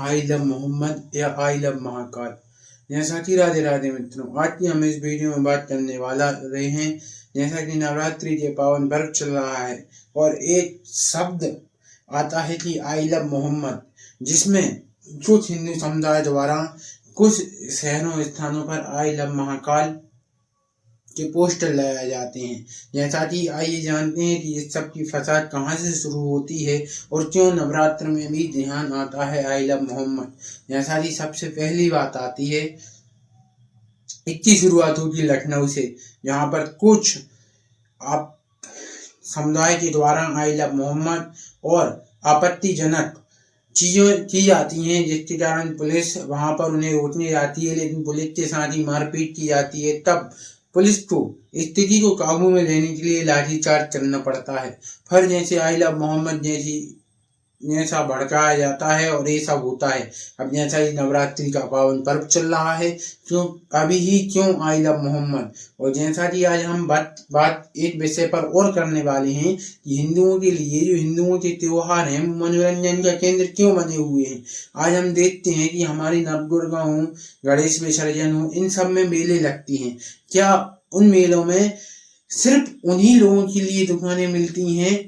I love Mohammad या I love Mahakal. जैसा कि राधे राधे मित्रों, आज की हम इस वीडियो में बात करने वाला रहे हैं। जैसा कि नवरात्रि के पावन पर्व चल रहा है और एक शब्द आता है कि आई लव मोहम्मद, जिसमें कुछ हिंदू समुदाय द्वारा कुछ शहरों स्थानों पर आई लव महाकाल के पोस्टर लगाए जाते हैं। जैसा कि आइए जानते हैं कि इस सब की फसाद कहाँ से शुरू होती है और क्यों नवरात्र में भी ध्यान आता है आई लव मोहम्मद। जैसा कि सबसे पहली बात आती है, इसकी शुरुआत होगी लखनऊ से, जहाँ पर कुछ आप समुदाय के द्वारा आई लव मोहम्मद और आपत्तिजनक चीजें की जाती हैं, जिसके कारण पुलिस वहां पर उन्हें रोकने जाती है, लेकिन पुलिस के साथ ही मारपीट की जाती है। तब पुलिस को स्थिति को काबू में लेने के लिए लाठीचार्ज करना पड़ता है। फिर जैसे आई लव मोहम्मद जैसा भड़काया जाता है और ये सब होता है। अब जैसा ही नवरात्रि का पावन पर्व चल रहा है, क्यों आई लव मोहम्मद। और जैसा कि आज हम बात एक विषय पर और करने वाले हैं कि हिंदुओं के लिए जो हिंदुओं के त्योहार हैं मनोरंजन का केंद्र क्यों बने हुए हैं। आज हम देखते हैं कि हमारी नवदुर्गा हो, गणेश विसर्जन हो, इन सब में मेले लगती हैं। क्या उन मेलों में सिर्फ उन्हीं लोगों के लिए दुकानें मिलती हैं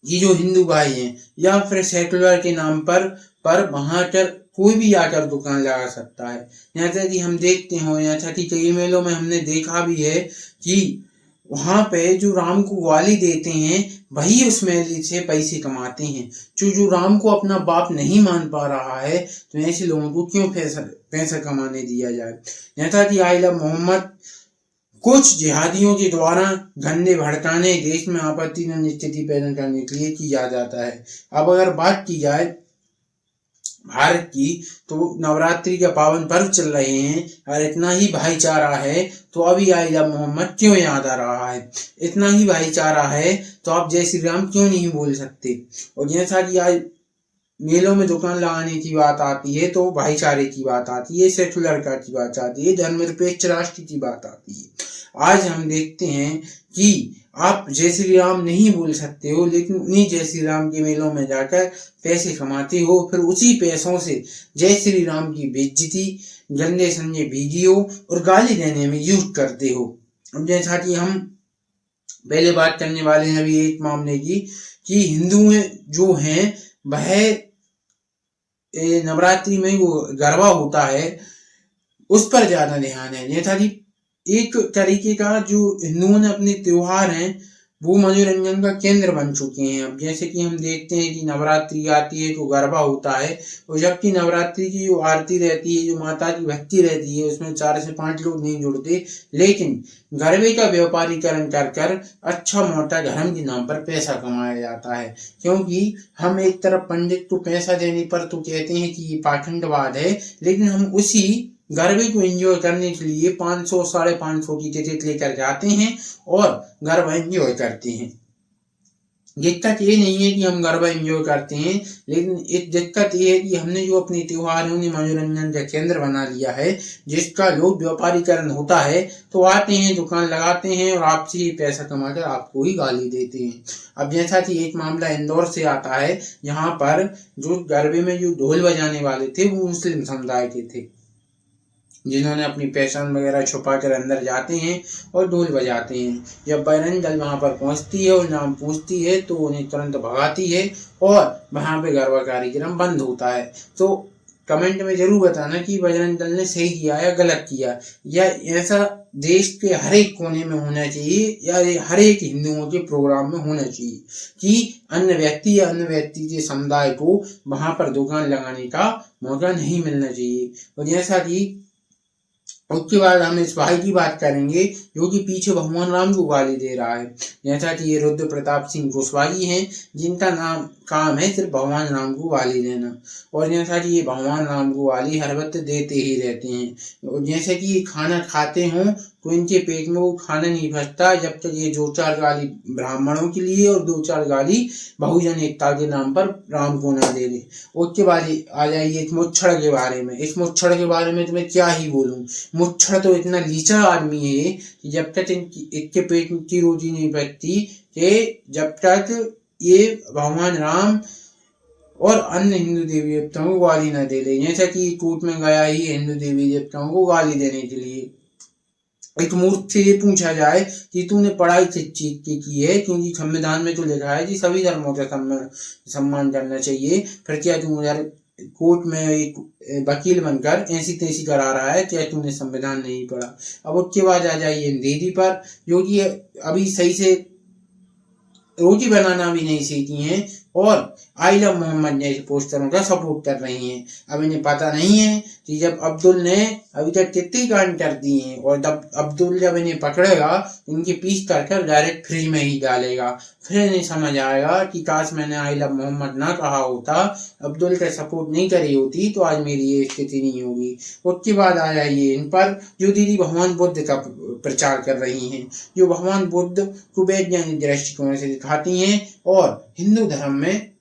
ये जो हिंदू भाई हैं, या फिर सेकुलर के नाम पर वहां पर कोई भी आकर दुकान लगा सकता है। जैसा कि हम देखते हो, जैसा कि कई मेलों में हमने देखा भी है कि वहां पे जो राम को ग्वाली देते हैं वही उस मेले से पैसे कमाते हैं। जो राम को अपना बाप नहीं मान पा रहा है, तो ऐसे लोगों को क्यों पैसा कमाने दिया जाए। जैसा कि आई लव मोहम्मद कुछ जिहादियों के द्वारा गंदे भड़काने, देश में आपत्तिजनक स्थिति पैदा करने के लिए किया जाता है। अब अगर बात की जाए भारत की, तो नवरात्रि का पावन पर्व चल रहे हैं और इतना ही भाईचारा है, तो अभी आई लव मोहम्मद क्यों याद आ रहा है। इतना ही भाईचारा है तो आप जय श्री राम क्यों नहीं बोल सकते। और जैसा कि आज मेलों में दुकान लगाने की बात आती है तो भाईचारे की बात आती है, सेकुलर की बात आती है, धर्मनिरपेक्ष राष्ट्र की बात आती है। आज हम देखते हैं कि आप जय श्री राम नहीं बोल सकते हो, लेकिन उन्हीं जय श्री राम के मेलों में जाकर पैसे कमाते हो, फिर उसी पैसों से जय श्री राम की बेइज्जती, गंदे संजय वीडियो और गाली देने में यूज करते हो। अब जैसा कि हम पहले बात करने वाले हैं अभी एक मामले की, कि हिंदू जो हैं वह नवरात्रि में वो गरबा होता है उस पर ज्यादा ध्यान है। जैसा कि एक तरीके का जो हिंदुओं ने अपने त्योहार हैं वो मनोरंजन का केंद्र बन चुके हैं। अब जैसे कि हम देखते हैं कि नवरात्रि आती है तो गरबा होता है, और जबकि नवरात्रि की जो आरती रहती है, जो माता की भक्ति रहती है, उसमें 4 से 5 लोग नहीं जुड़ते, लेकिन गरबे का व्यापारीकरण कर अच्छा मोटा धर्म के नाम पर पैसा कमाया जाता है। क्योंकि हम एक तरफ पंडित को पैसा देने पर तो कहते हैं कि ये पाखंडवाद है, लेकिन हम उसी गरबे को एंजॉय करने के लिए 500 550 की टिकट लेकर जाते हैं और गरबा एंजॉय करते हैं। दिक्कत ये नहीं है कि हम गरबा एंजॉय करते हैं, लेकिन एक दिक्कत ये है कि हमने जो अपने त्योहार उन्हें मनोरंजन का केंद्र बना लिया है, जिसका लोग व्यापारीकरण होता है, तो आते हैं, दुकान लगाते हैं और आपसे ही पैसा कमाकर आपको ही गाली देते हैं। अब जैसा कि एक मामला इंदौर से आता है, यहाँ पर जो गरबे में जो ढोल बजाने वाले थे वो मुस्लिम समुदाय के थे, जिन्होंने अपनी पहचान वगैरह छुपा कर अंदर जाते हैं और ढोल बजाते हैं। जब बजरंग दल वहां पर पहुंचती है और नाम पूछती है तो उन्हें तुरंत भगाती है और वहां पे गरबा कार्यक्रम बंद होता है। तो कमेंट में जरूर बताना कि बजरंग दल ने सही किया या गलत किया, या ऐसा देश के हर एक कोने में होना चाहिए, या हर एक हिंदुओं के प्रोग्राम में होना चाहिए कि अन्य व्यक्ति या अन्य व्यक्ति के समुदाय को वहां पर दुकान लगाने का मौका नहीं मिलना चाहिए। और जैसा कि उसके बाद हम इस भाई की बात करेंगे जो कि पीछे भगवान राम को गाली दे रहा है। जैसा कि ये रुद्र प्रताप सिंह कुशवाही हैं, जिनका काम है सिर्फ भगवान राम को गाली देना। और जैसा कि ये भगवान राम को गाली हर वक्त देते ही रहते हैं। और जैसे कि ये खाना खाते हों तो इनके पेट में वो खाना नहीं फंसता जब तक ये 2-4 गाली ब्राह्मणों के लिए और 2-4 गाली बहुजन एकता के नाम पर राम को ना दे दे। उसके बाद आ जाइए इस मुच्छड़ के बारे में। इस मुच्छड़ के बारे में तो मैं क्या ही बोलूं। मुच्छड़ तो इतना लीचा आदमी है कि जब तक इनके पेट की रोटी नहीं पकती, कि जब तक ये भगवान राम और अन्य हिंदू देवी देवताओं को गाली न दे ले। जैसा कि कोर्ट में गया ही हिंदू देवी देवताओं को गाली देने के लिए। एक मूर्ख से ये पूछा जाए कि तूने पढ़ाई किस चीज की है, क्योंकि संविधान में तो लिखा है कि सभी धर्मों का सम्मान करना चाहिए, फिर क्या तू यार कोर्ट में एक वकील बनकर ऐसी तैसी करा रहा है, क्या तूने संविधान नहीं पढ़ा। अब उसके बाद आ जाइए दीदी पर, जो कि अभी सही से रोटी बनाना भी नहीं सीखी हैं और आई लव मोहम्मद जैसे पोस्टरों का सपोर्ट कर रही हैं। अब इन्हें पता नहीं है कि जब अब्दुल ने अभी तक कितनी कांड कर दी हैं, और जब अब्दुल जब इन्हें पकड़ेगा इनके पीस कर डायरेक्ट फ्रिज में ही डालेगा, फिर इन्हें समझ आएगा कि काश मैंने आई लव मोहम्मद ना कहा होता, अब्दुल का सपोर्ट नहीं करी होती, तो आज मेरी ये स्थिति नहीं होगी। उसके बाद आ जाइए इन पर, जो दीदी भगवान बुद्ध का प्रचार कर रही हैं, जो भगवान बुद्ध को वैज्ञानिक दृष्टिकोण से दिखाती हैं और हिंदू धर्म में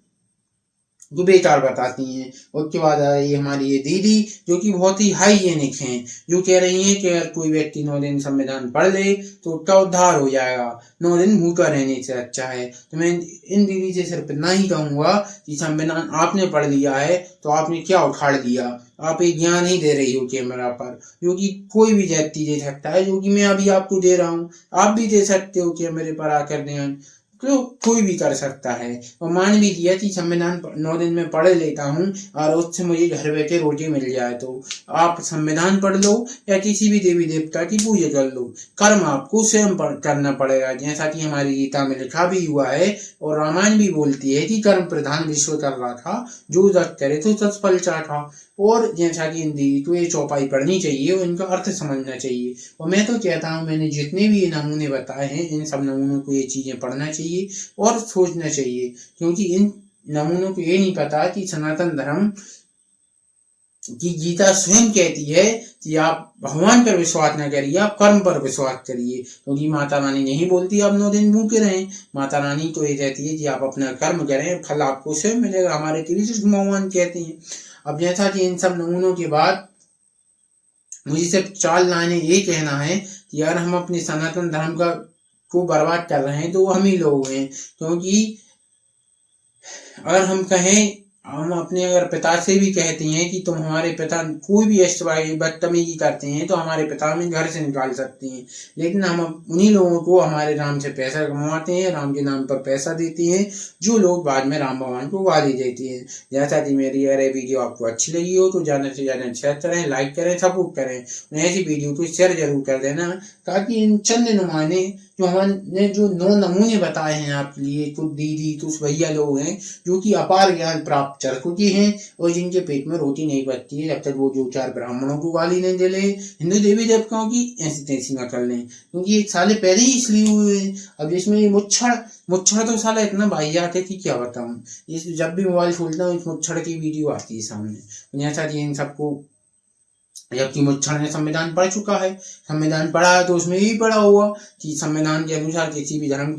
जो बेकार बताती हैं। उसके बाद आ रही है हमारी ये दीदी, जो कि बहुत ही हाइजेनिक हैं, जो कह रही हैं कि अगर कोई व्यक्ति 9 दिन संविधान पढ़ ले तो उसका उद्धार हो जाएगा, 9 दिन भूखा रहने से अच्छा है। तो मैं इन दीदी से सिर्फ इतना ही कहूँगा कि संविधान आपने पढ़ लिया है तो आपने क्या उखाड़ दिया, आप एक ज्ञान ही दे रही हो कैमरा पर, जो कि कोई भी व्यक्ति दे सकता है, जो कि मैं अभी आपको दे रहा हूँ, आप भी दे सकते हो कैमरे पर आकर ध्यान, तो कोई भी कर सकता है। और मान भी दिया कि संविधान 9 दिन में पढ़ लेता हूँ और उससे मुझे घर बैठे रोटी मिल जाए, तो आप संविधान पढ़ लो या किसी भी देवी देवता की पूजा कर लो, कर्म आपको स्वयं करना पड़ेगा। जैसा कि हमारी गीता में लिखा भी हुआ है और रामायण भी बोलती है कि कर्म प्रधान विश्व कर रहा था, जो जग करे तो सत्फल चाखा। और जैसा कि इन दीदी को ये चौपाई पढ़नी चाहिए और इनका अर्थ समझना चाहिए। और मैं तो कहता हूँ, मैंने जितने भी ये नमूने बताए हैं, इन सब नमूनों को ये चीजें पढ़ना चाहिए और सोचना चाहिए, क्योंकि इन नमूनों को ये नहीं पता कि सनातन धर्म की गीता स्वयं कहती है कि आप भगवान पर विश्वास न करिए, आप कर्म पर विश्वास करिए, क्योंकि माता रानी नहीं बोलती आप 9 दिन भूखे रहें। माता रानी तो ये कहती है कि आप अपना कर्म करें, फल आपको स्वयं मिलेगा, हमारे कृष्ण भगवान कहते हैं। अब जैसा कि इन सब नमूनों के बाद मुझे सिर्फ 4 लाइनें ये कहना है कि यार हम अपने सनातन धर्म को बर्बाद कर रहे हैं तो वो हम ही लोग हैं, क्योंकि अगर हम कहें, हम अपने अगर पिता से भी कहते हैं कि तुम हमारे पिता कोई भी बदतमीजी करते हैं तो हमारे पिता हमें घर से निकाल सकते हैं, लेकिन हम उन्हीं लोगों को हमारे नाम से पैसा कमाते हैं, राम के नाम पर पैसा देते हैं, जो लोग बाद में राम भगवान को गाली देते हैं। जैसा कि मेरी अगर वीडियो आपको अच्छी लगी हो तो ज़्यादा से ज़्यादा शेयर करें, लाइक करें, सपोर्ट करें। ऐसी वीडियो को शेयर जरूर कर देना, ताकि इन चंद नुमाने जो हमने जो 9 नमूने बताए हैं आपके लिए, कुछ दीदी कुछ भैया लोग हैं जो कि अपार ज्ञान प्राप्त कर चुके हैं और जिनके पेट में रोटी नहीं बचती है जब तक वो 2-4 ब्राह्मणों को गाली नहीं दे ले, हिंदू देवी देवताओं की ऐसी तैसी न कर लें, क्योंकि एक साले पहले ही इसलिए हुए हैं। अब इसमें ये मुच्छड़ तो साला इतना बाहियात है कि क्या बताऊं, इस जब भी मोबाइल खोलता हूँ इस मुच्छड़ की वीडियो आती है सामने। जैसा कि इन सबको, जबकि मुच्छड़ ने संविधान पढ़ चुका है, संविधान पढ़ा है तो उसमें यही पढ़ा हुआ कि संविधान के अनुसार किसी भी धर्म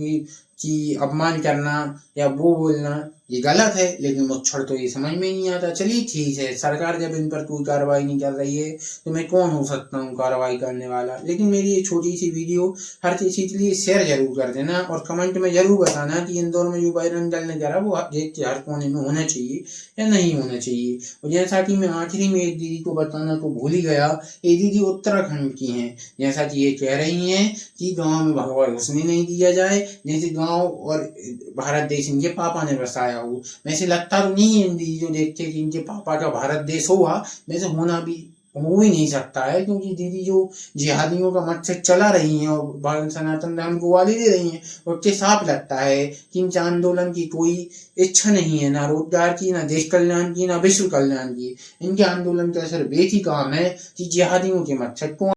की अपमान करना या वो बोलना ये गलत है, लेकिन मुच्छड़ तो ये समझ में नहीं आता। चलिए ठीक है, सरकार जब इन पर कोई कार्रवाई नहीं कर रही है तो मैं कौन हो सकता हूँ कार्रवाई करने वाला। लेकिन मेरी ये छोटी सी वीडियो हर किसी के लिए शेयर जरूर कर देना और कमेंट में जरूर बताना कि इंदौर में जो बजरंग दल ने करा वो देश के हर कोने में होना चाहिए या नहीं होना चाहिए। और जैसा कि मैं आखिरी में एक दीदी को बताना तो भूल ही गया, ये दीदी उत्तराखंड की हैं। जैसा कि ये कह रही हैं कि गाँव में भगवा घुसने नहीं दिया जाए, जैसे गाँव और भारत देश इनके पापा ने बसाया हो। वैसे लगता तो नहीं है इन दीदी जो देखते कि इनके पापा का भारत देश होगा, वैसे होना भी हो ही नहीं सकता है, क्योंकि दीदी जो जिहादियों का मत से चला रही हैं और भारत सनातन धर्म को गाली दे रही हैं, उससे साफ लगता है कि इनके आंदोलन की कोई इच्छा नहीं है, ना रोजगार की, ना देश कल्याण की, ना विश्व कल्याण की। इनके आंदोलन का सिर्फ एक ही काम है कि जिहादियों के मत से